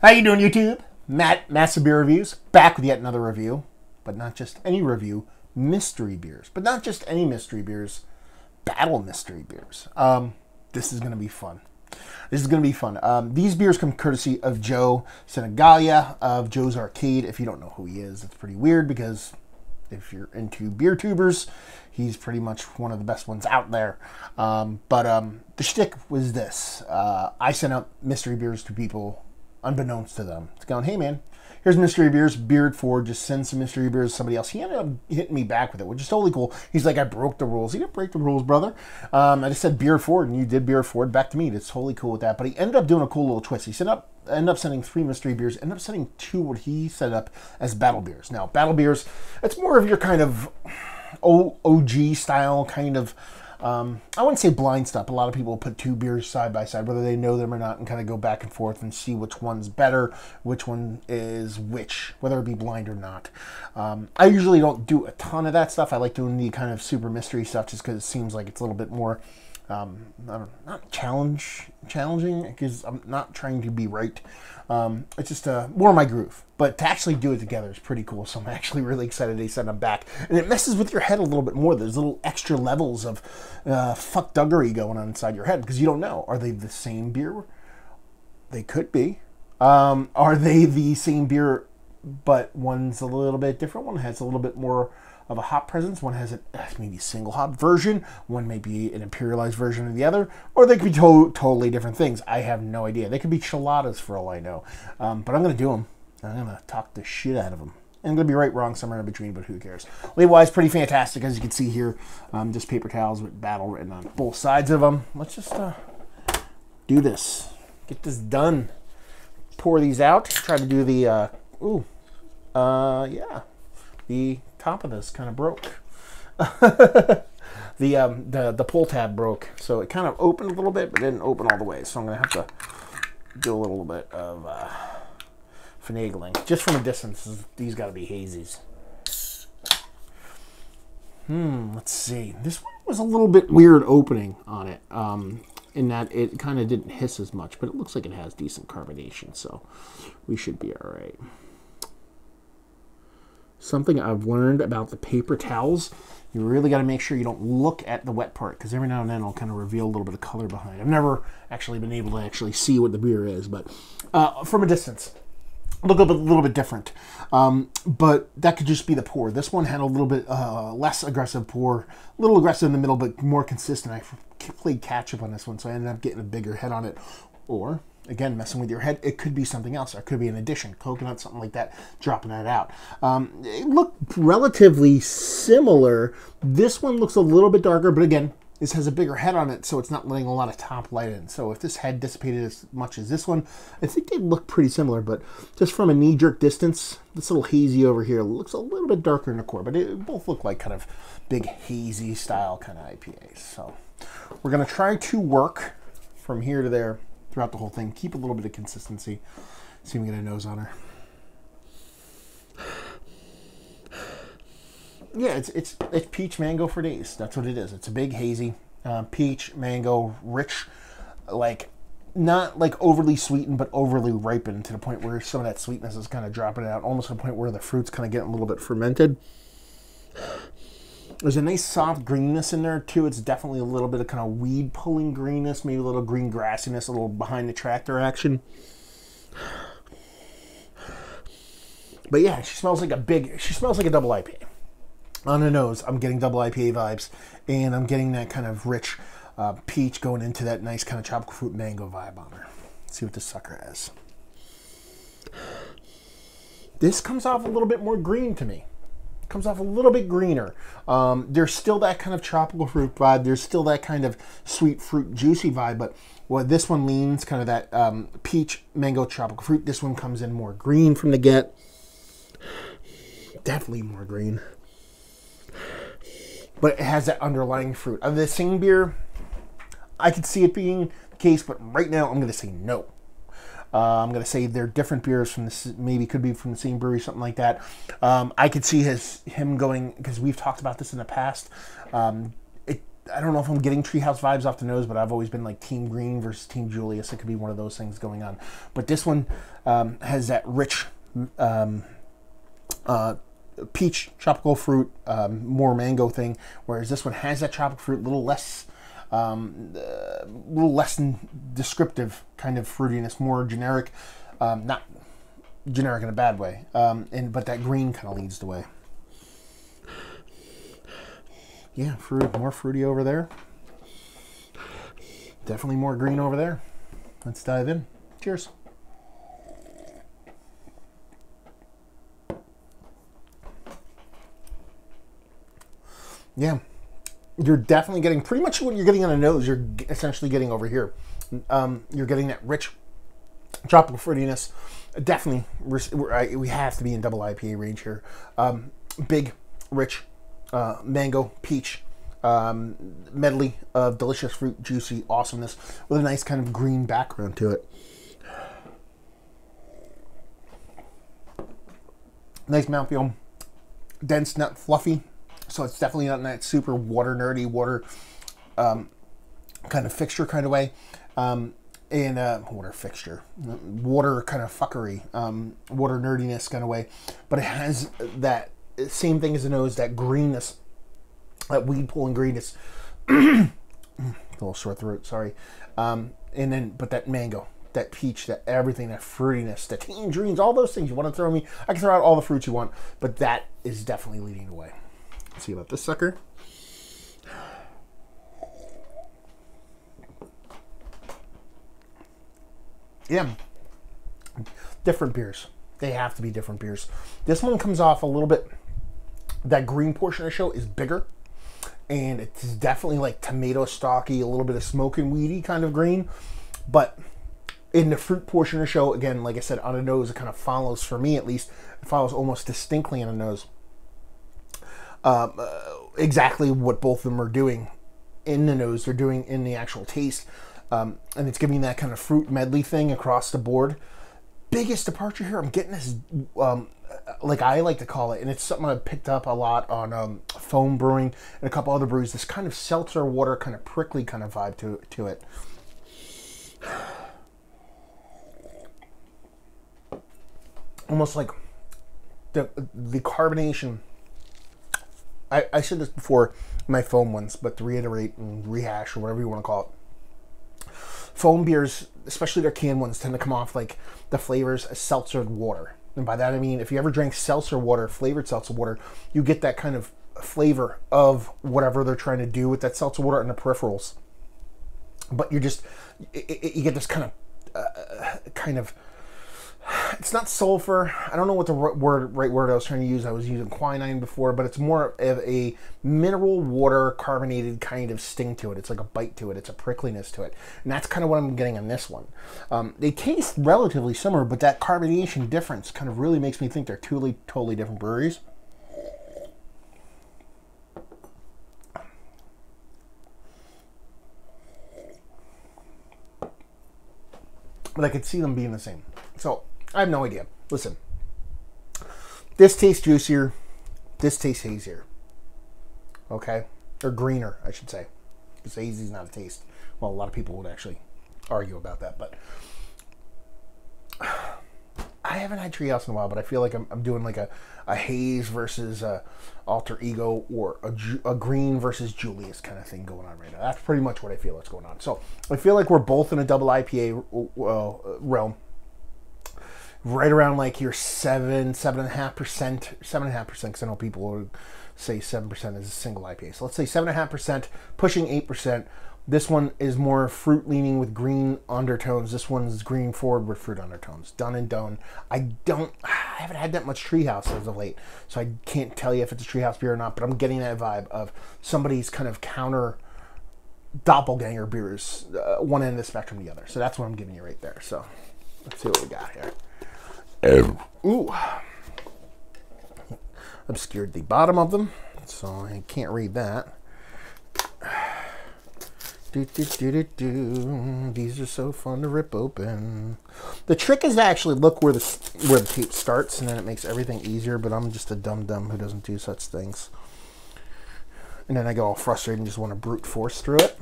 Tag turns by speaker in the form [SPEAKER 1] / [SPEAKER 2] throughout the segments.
[SPEAKER 1] How you doing, YouTube? Matt, Massive Beer Reviews, back with yet another review. But not just any review, mystery beers. But not just any mystery beers, battle mystery beers. This is going to be fun. This is going to be fun. These beers come courtesy of Joe Senegalia of Joe's Arcade. If you don't know who he is, it's pretty weird because if you're into beer tubers, he's pretty much one of the best ones out there. The shtick was this. I sent out mystery beers to people unbeknownst to them. It's going, hey man, here's mystery beers, Beard Ford, just send some mystery beers to somebody else. He ended up hitting me back with it, which is totally cool. He's like, I broke the rules. He didn't break the rules, brother. I just said Beard Ford, and you did Beard Ford back to me. It's totally cool with that. But he ended up doing a cool little twist. He ended up sending 3 mystery beers, ended up sending 2 what he set up as battle beers. Now, battle beers, it's more of your kind of OG style kind of, I wouldn't say blind stuff. A lot of people put 2 beers side by side, whether they know them or not, and kind of go back and forth and see which one's better, which one is which, whether it be blind or not. I usually don't do a ton of that stuff. I like doing the kind of super mystery stuff just because it seems like it's a little bit more, I don't know, not challenging, because I'm not trying to be right. It's just more my groove. But to actually do it together is pretty cool, so I'm actually really excited they sent them back. And it messes with your head a little bit more. There's little extra levels of fuckduggery going on inside your head, because you don't know. Are they the same beer? They could be. Are they the same beer, but one's a little bit different? One has a little bit more of a hop presence. One has a maybe single hop version. One may be an imperialized version of the other. Or they could be totally different things. I have no idea. They could be chiladas for all I know. But I'm going to do them. I'm going to talk the shit out of them. And I'm going to be right, wrong, somewhere in between, but who cares? Label-wise, pretty fantastic, as you can see here. Just paper towels with battle written on both sides of them. Let's just do this. Get this done. Pour these out. Try to do the, yeah. The top of this kind of broke. The pull tab broke. So it kind of opened a little bit, but didn't open all the way. So I'm going to have to do a little bit of finagling. Just from a distance, these got to be hazies. Let's see. This one was a little bit weird opening on it, in that it kind of didn't hiss as much, but it looks like it has decent carbonation, so we should be all right. Something I've learned about the paper towels, you really got to make sure you don't look at the wet part, because every now and then it'll kind of reveal a little bit of color behind it. I've never actually been able to actually see what the beer is, but from a distance, look a little bit different. But that could just be the pour. This one had a little bit less aggressive pour, a little aggressive in the middle, but more consistent. I played catch up on this one, so I ended up getting a bigger head on it. Or, again, messing with your head, it could be something else. It could be an addition, coconut, something like that, dropping that out. It looked relatively similar. This one looks a little bit darker, but again, this has a bigger head on it, so it's not letting a lot of top light in. So if this had dissipated as much as this one, I think they look pretty similar, but just from a knee-jerk distance, this little hazy over here looks a little bit darker in the core, but it both look like kind of big hazy style kind of IPAs. So we're going to try to work from here to there throughout the whole thing. Keep a little bit of consistency. See if we get a nose on her. Yeah, it's peach mango for days. That's what it is. It's a big hazy peach mango, rich, like not like overly sweetened, but overly ripened to the point where some of that sweetness is kind of dropping out, almost to the point where the fruit's kind of getting a little bit fermented. There's a nice soft greenness in there too. It's definitely a little bit of kind of weed pulling greenness, maybe a little green grassiness, a little behind the tractor action. But yeah, she smells like a double IPA. On the nose, I'm getting double IPA vibes, and I'm getting that kind of rich peach going into that nice kind of tropical fruit mango vibe on her. Let's see what this sucker has. This comes off a little bit more green to me. Comes off a little bit greener. There's still that kind of tropical fruit vibe. There's still that kind of sweet fruit juicy vibe, but what this one leans kind of that peach mango tropical fruit. This one comes in more green from the get. Definitely more green. But it has that underlying fruit. Of the same beer, I could see it being the case, but right now I'm going to say no. I'm going to say they're different beers from this, maybe could be from the same brewery, something like that. I could see him going, because we've talked about this in the past. I don't know if I'm getting Treehouse vibes off the nose, but I've always been like Team Green versus Team Julius. It could be one of those things going on. But this one has that rich peach, tropical fruit, more mango thing, whereas this one has that tropical fruit, a little less descriptive kind of fruitiness, more generic, not generic in a bad way, but that green kind of leads the way. Yeah, more fruity over there. Definitely more green over there. Let's dive in. Cheers. Yeah, you're definitely getting pretty much what you're getting on the nose. You're essentially getting over here. You're getting that rich tropical fruitiness. Definitely, we have to be in double IPA range here. Big, rich mango, peach, medley of delicious fruit, juicy awesomeness with a nice kind of green background to it. Nice mouthfeel, dense, not fluffy. So it's definitely not in that super water nerdy, water kind of fixture kind of way. Water fixture, water kind of fuckery, water nerdiness kind of way. But it has that same thing as the nose, that greenness, that weed pulling greenness. A little sore throat, sorry. But that mango, that peach, that everything, that fruitiness, the tangerines, all those things you want to throw me. I can throw out all the fruits you want, but that is definitely leading the way. Let's see about this sucker. Yeah, different beers. They have to be different beers. This one comes off a little bit, that green portion of the show is bigger, and it's definitely like tomato stocky, a little bit of smoke and weedy kind of green. But in the fruit portion of the show, again, like I said, on the nose, it kind of follows, for me at least, it follows almost distinctly on the nose. Exactly what both of them are doing in the nose, they're doing in the actual taste. And it's giving that kind of fruit medley thing across the board. Biggest departure here, I'm getting this, like I like to call it, and it's something I picked up a lot on Foam Brewing and a couple other breweries, this kind of seltzer water, kind of prickly kind of vibe to it. Almost like the carbonation. I said this before, my foam ones, but to reiterate and rehash or whatever you want to call it. Foam beers, especially their canned ones, tend to come off like the flavors of seltzered water. And by that I mean, if you ever drank seltzer water, flavored seltzer water, you get that kind of flavor of whatever they're trying to do with that seltzer water in the peripherals. But you get this kind of, it's not sulfur. I don't know what the right word I was trying to use. I was using quinine before, but it's more of a mineral water carbonated kind of sting to it. It's like a bite to it. It's a prickliness to it. And that's kind of what I'm getting on this one. They taste relatively similar, but that carbonation difference kind of really makes me think they're totally different breweries. But I could see them being the same. So I have no idea. Listen, this tastes juicier. This tastes hazier. Okay? Or greener, I should say. Because hazy is not a taste. Well, a lot of people would actually argue about that. But I haven't had Treehouse in a while, but I feel like I'm doing like a haze versus a alter ego, or a green versus Julius kind of thing going on right now. That's pretty much what I feel that's going on. So I feel like we're both in a double IPA realm. Right around like your 7.5%, 7.5%, because I know people would say 7% is a single IPA. So let's say 7.5%, pushing 8%. This one is more fruit leaning with green undertones. This one's green forward with fruit undertones. Done and done. I haven't had that much Treehouse as of late, so I can't tell you if it's a Treehouse beer or not, but I'm getting that vibe of somebody's kind of counter doppelganger beers, one end of the spectrum to the other. So that's what I'm giving you right there. So let's see what we got here. Ooh. Obscured the bottom of them, so I can't read that. These are so fun to rip open. The trick is to actually look where the tape starts, and then it makes everything easier, but I'm just a dum-dum who doesn't do such things. and then I get all frustrated and just want to brute force through it.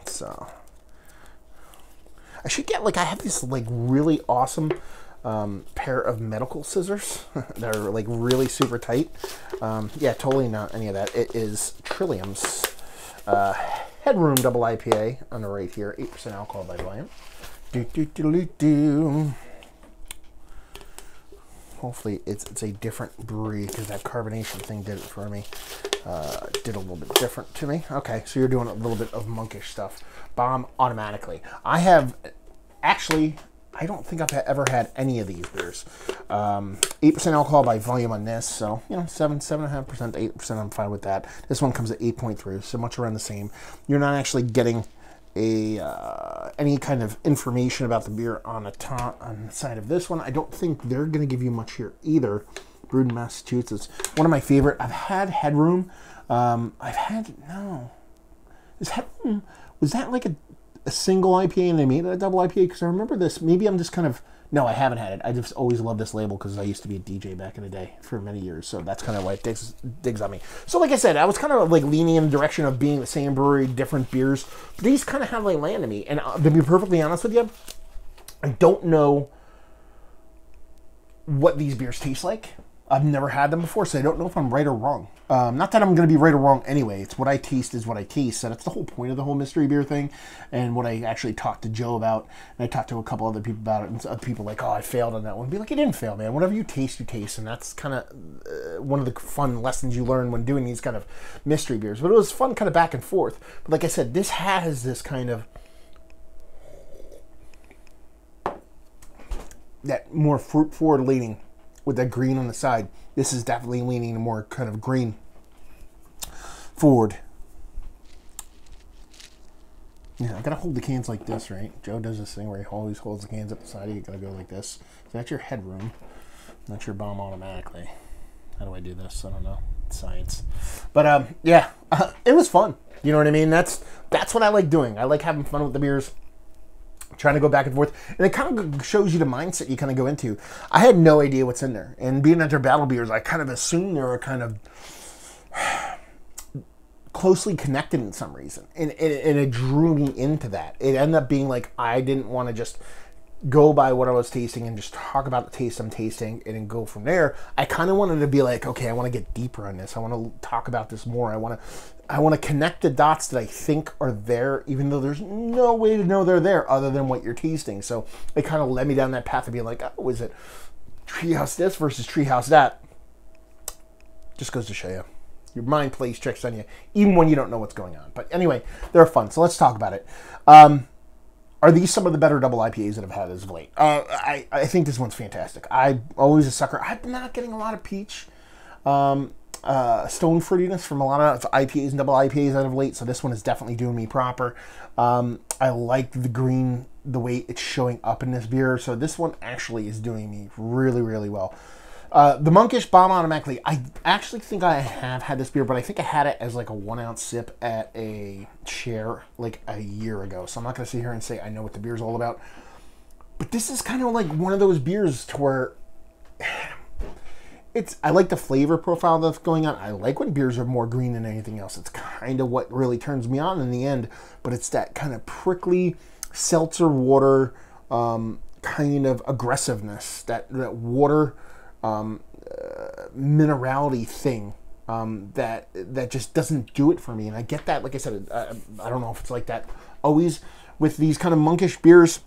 [SPEAKER 1] So I should get, like, I have this, like, really awesome pair of medical scissors that are, like, really super tight. Yeah, totally not any of that. It is Trillium's Headroom Double IPA on the right here, 8% alcohol by volume. Hopefully it's a different brewery, because that carbonation thing did it for me. Did a little bit different to me. Okay, so you're doing a little bit of monkish stuff. Bomb automatically. I have actually, I don't think I've ever had any of these beers. 8% alcohol by volume on this, so, you know, 7.5% to 8%, I'm fine with that. This one comes at 8.3, so much around the same. You're not actually getting any kind of information about the beer on the side of this one. I don't think they're going to give you much here either. Brewed in Massachusetts. One of my favorite. I've had Headroom. Is Headroom, was that like a single IPA and they made it a double IPA? Because I remember this. Maybe I'm just kind of, no, I haven't had it. I just always loved this label because I used to be a DJ back in the day for many years. So that's kind of why it digs on me. So like I said, I was kind of like leaning in the direction of being the same brewery, different beers. But these kind of have like land to me. And to be perfectly honest with you, I don't know what these beers taste like. I've never had them before, so I don't know if I'm right or wrong. Not that I'm going to be right or wrong anyway. It's what I taste is what I taste. And that's the whole point of the whole mystery beer thing. And what I actually talked to Joe about, and I talked to a couple other people about it, and other people like, oh, I failed on that one. Be like, you didn't fail, man. Whatever you taste, you taste. And that's kind of one of the fun lessons you learn when doing these kind of mystery beers. But it was fun kind of back and forth. But like I said, this has this kind of, that more fruit forward leaning with that green on the side. This is definitely leaning more kind of green forward. Yeah, I gotta hold the cans like this, right? Joe does this thing where he always holds the cans up the side. You gotta go like this. So that's your Headroom. That's your bomb automatically. How do I do this? I don't know. It's science. But yeah, it was fun. You know what I mean? That's what I like doing. I like having fun with the beers. Trying to go back and forth, and it kind of shows you the mindset you kind of go into. I had no idea what's in there, and being that they're battle beers, I kind of assumed they were kind of closely connected in some reason, and it drew me into that. It ended up being like I didn't want to just go by what I was tasting and just talk about the taste I'm tasting and then go from there. I kind of wanted to be like, okay, I want to get deeper on this. I want to talk about this more. I want to connect the dots that I think are there, even though there's no way to know they're there other than what you're tasting. So it kind of led me down that path of being like, oh, is it Treehouse this versus Treehouse that? Just goes to show you. Your mind plays tricks on you, even when you don't know what's going on. But anyway, they're fun. So let's talk about it. Are these some of the better double IPAs that I've had as of late? I think this one's fantastic. I'm always a sucker. I'm not getting a lot of peach stone fruitiness from a lot of IPAs and double IPAs out of late, so this one is definitely doing me proper. I like the green, the way it's showing up in this beer, so this one actually is doing me really, really well. The Monkish Bomb automatically, I actually think I have had this beer, but I think I had it as like a 1 ounce sip at a share like a year ago. So I'm not going to sit here and say I know what the beer's all about. But this is kind of like one of those beers to where I like the flavor profile that's going on. I like when beers are more green than anything else. It's kind of what really turns me on in the end. But it's that kind of prickly seltzer water kind of aggressiveness, that water minerality thing that just doesn't do it for me. And I get that, like I said, I don't know if it's like that always with these kind of monkish beers,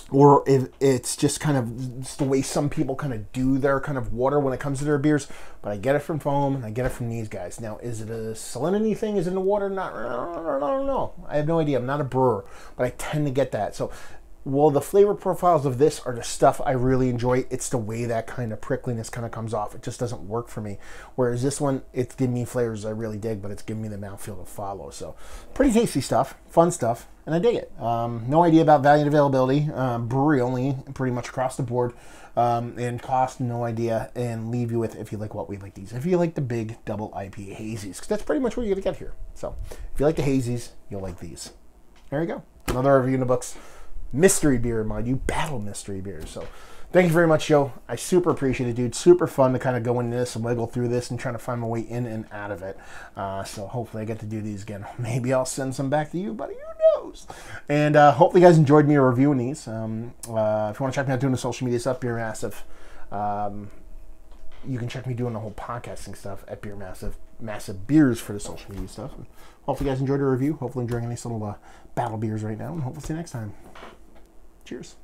[SPEAKER 1] or if it's just kind of it's the way some people kind of do their kind of water when it comes to their beers. But I get it from foam, and I get it from these guys. Now, is it a salinity thing? Is it in the water? Not, I don't know. I have no idea. I'm not a brewer, but I tend to get that. So, well, the flavor profiles of this are the stuff I really enjoy. It's the way that kind of prickliness kind of comes off. It just doesn't work for me. Whereas this one, it's giving me flavors I really dig, but it's giving me the mouthfeel to follow. So, pretty tasty stuff, fun stuff, and I dig it. No idea about value and availability. Brewery only, pretty much across the board. And cost, no idea. And leave you with, if you like what we like these. If you like the big double IPA hazies, because that's pretty much what you're going to get here. So, if you like the hazies, you'll like these. There you go. Another review in the books. mystery beer, mind you, battle mystery beers. So thank you very much, Joe. I super appreciate it, dude. Super fun to kind of go into this and wiggle through this and trying to find my way in and out of it. So hopefully I get to do these again. Maybe I'll send some back to you, buddy. Who knows? And hopefully you guys enjoyed me reviewing these. If you want to check me out doing the social media stuff, Beer Massive. You can check me doing the whole podcasting stuff at Beer Massive. Massive Beers for the social media stuff. And hopefully you guys enjoyed the review. Hopefully enjoying these little battle beers right now. And hopefully see you next time. Cheers.